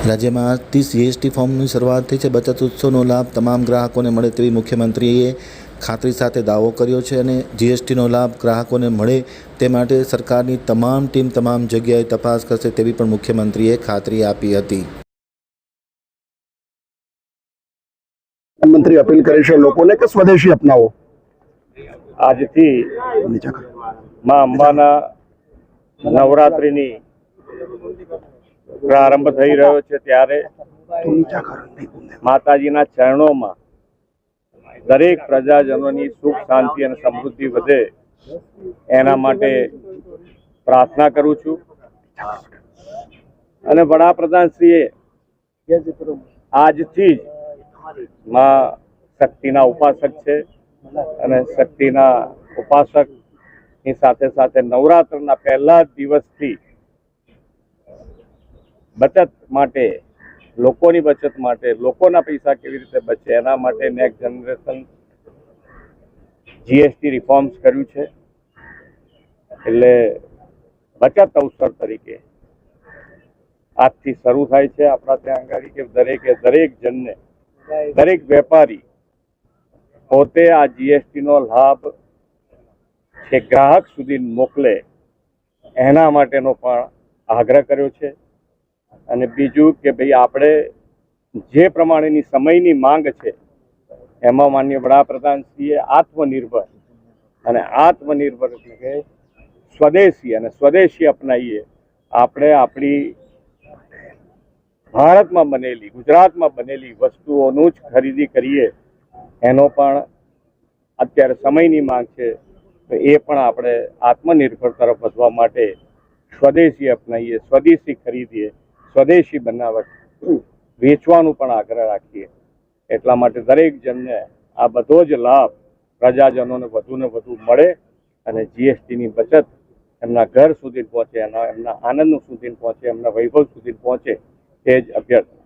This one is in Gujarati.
રાજ્યમાં આજથી જીએસટી ફોર્મની શરૂઆત થઈ છે। બચત ઉત્સવનો લાભ તમામ ગ્રાહકોને મળે તેવી મુખ્યમંત્રીએ ખાતરી સાથે દાવો કર્યો છે અને જીએસટીનો લાભ ગ્રાહકોને મળે તે માટે સરકારની તમામ ટીમ તમામ જગ્યાએ તપાસ કરશે તેવી પણ મુખ્યમંત્રીએ ખાતરી આપી હતી। મંત્રી અપીલ કરે છે લોકોને કે સ્વદેશી અપનાવો। આજથી માં અંબાના નવરાત્રિની પ્રારંભ થઈ રહ્યો છે ત્યારે માતાજીના ચરણોમાં દરેક પ્રજાજનોની સુખ શાંતિ અને સમૃદ્ધિ વધે એના માટે પ્રાર્થના કરું છું અને વડાપ્રધાનશ્રીએ આજથી જ માં શક્તિના ઉપાસક છે અને શક્તિના ઉપાસકની સાથે સાથે નવરાત્રના પહેલા દિવસથી બચત માટે લોકોની બચત માટે લોકોના પૈસા કેવી રીતે બચે એના માટે નેક્સ્ટ જનરેશન જીએસટી રિફોર્મ્સ કર્યું છે। એટલે બચત અવસર તરીકે આજથી શરૂ થાય છે આપણા ત્યાં આગળ કે દરેક જણને દરેક વેપારી પોતે આ જીએસટીનો લાભ છે ગ્રાહક સુધી મોકલે એના માટેનો પણ આગ્રહ કર્યો છે। અને બીજું કે ભાઈ આપણે જે પ્રમાણેની સમયની માંગ છે એમાં માનનીય વડાપ્રધાનશ્રીએ આત્મનિર્ભર એટલે કે સ્વદેશી અપનાવીએ આપણે આપણી ભારતમાં બનેલી ગુજરાતમાં બનેલી વસ્તુઓનું જ ખરીદી કરીએ એનો પણ અત્યારે સમયની માંગ છે। તો એ પણ આપણે આત્મનિર્ભર તરફ વધવા માટે સ્વદેશી અપનાવીએ સ્વદેશી ખરીદીએ સ્વદેશી બનાવટ વેચવાનું પણ આગ્રહ રાખીએ। એટલા માટે દરેક જણને આ બધો જ લાભ પ્રજાજનોને વધુને વધુ મળે અને જીએસટીની બચત એમના ઘર સુધી પહોંચે એમના આનંદ સુધી પહોંચે એમના વૈભવ સુધી પહોંચે એ જ અભ્યર્થના।